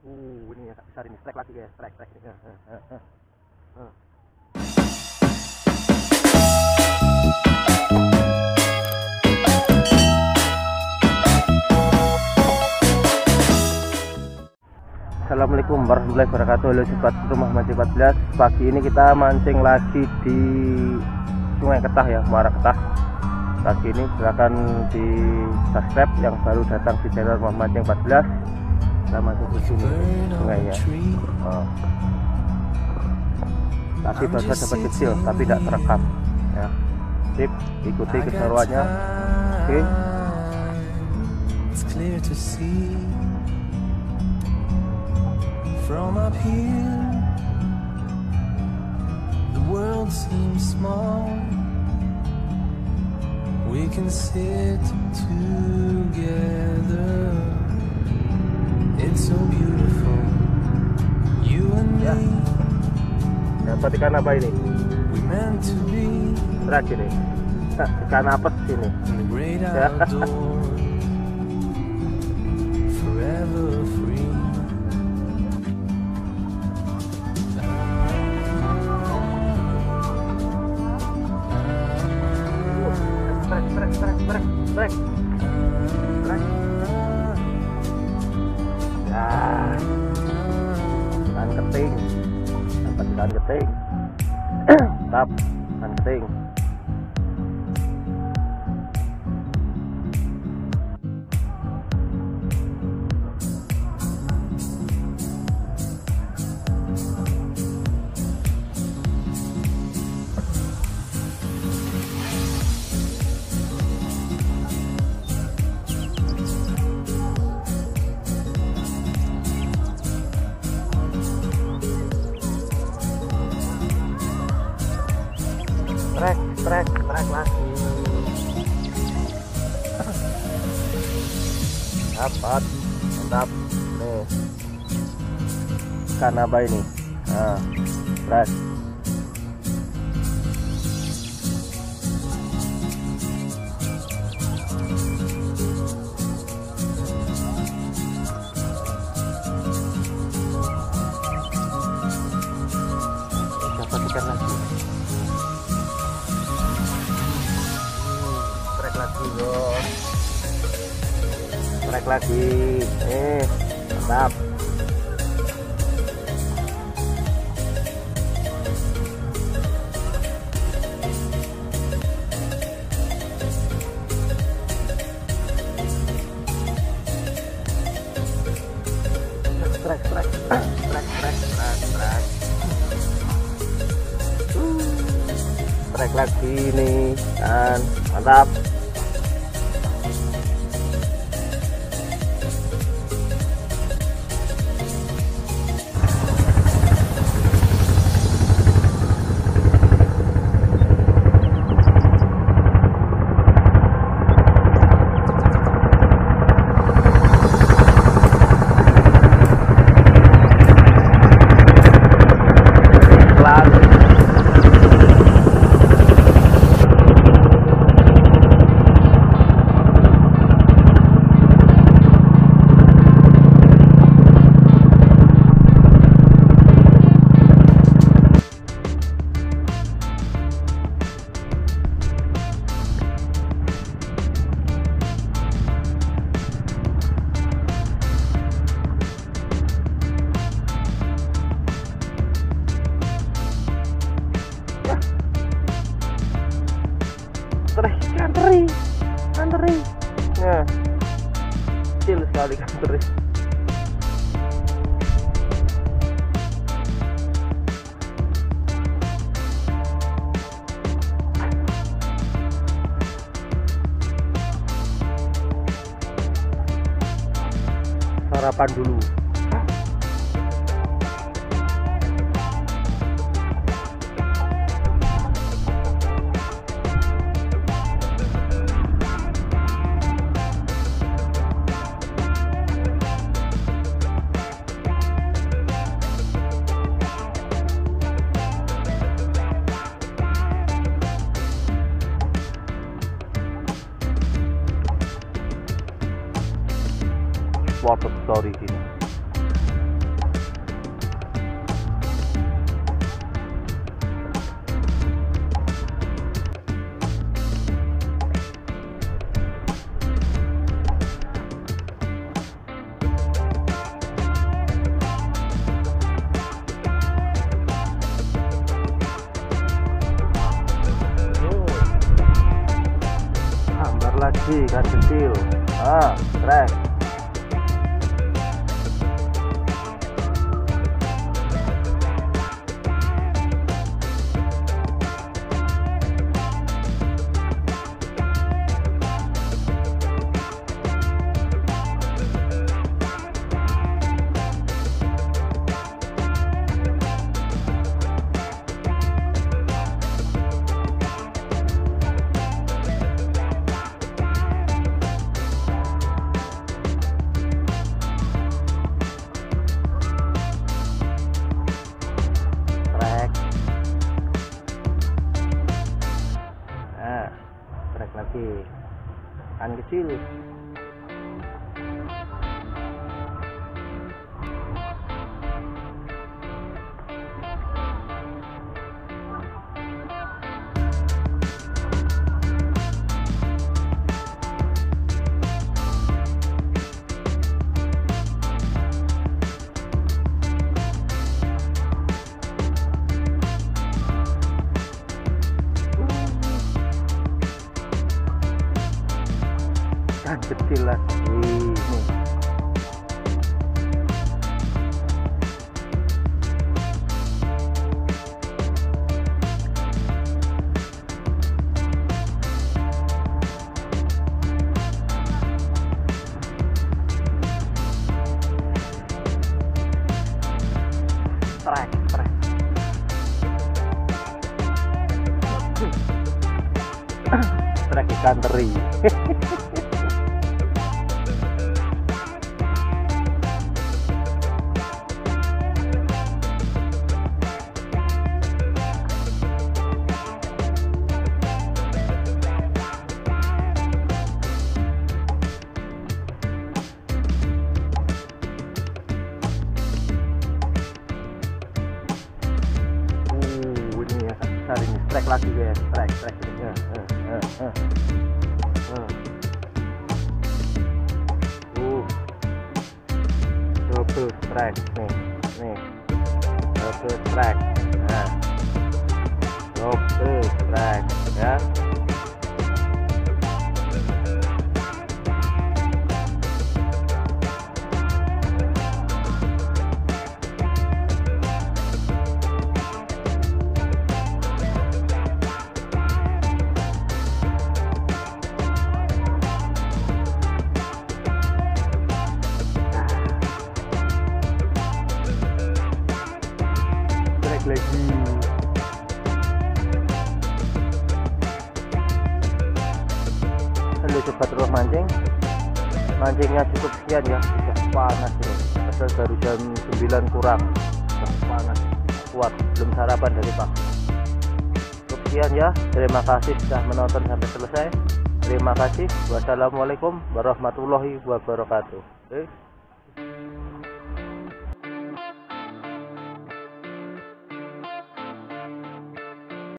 Ini ya besar ini, strike lagi guys, strike. Assalamualaikum warahmatullahi wabarakatuh. Halo sobat rumah mancing 14. Pagi ini kita mancing lagi di Sungai Ketah ya, Muara Ketah. Pagi ini silakan di subscribe yang baru datang di channel Rumah Mancing 14. Kita mancing di sini sungainya. Tadi baru dapat kecil tapi tidak terekam ya. Sip, ikuti keseruannya. Oke. From up here, the world seems small. We can sit together. It's so beautiful, you and me. Dapat ikan apa ini? We meant to be. Terakhir ini. Ikan apa ini? In the great outdoors, forever free. Trek. Ya, ikan keting. Dapat ikan keting. Tap, ikan keting. Trek lagi. Dapat, mantap. Nih, ikan apa ini? Nah, trek. Dapat ikan lagi. Trek lagi, mantap. Trek lagi nih kan, mantap. Teri. Nah, kecil sekali kan teri. Sarapan dulu. Water story sini. lagi kan kecil. Trek. Trek lagi kan kecil. Kan kecil lagi nih. Trek ikan teri. Ini ya besar ini. Trek lagi guys. Trek double trek nih double trek. Double trek ya. Lagi halo sobat rumah mancingnya cukup sekian ya. Sudah panas ini, padahal baru jam 9 kurang. Sudah panas kuat, belum sarapan dari pagi. Cukup sekian ya, terima kasih sudah menonton sampai selesai. Terima kasih. Wassalamualaikum warahmatullahi wabarakatuh.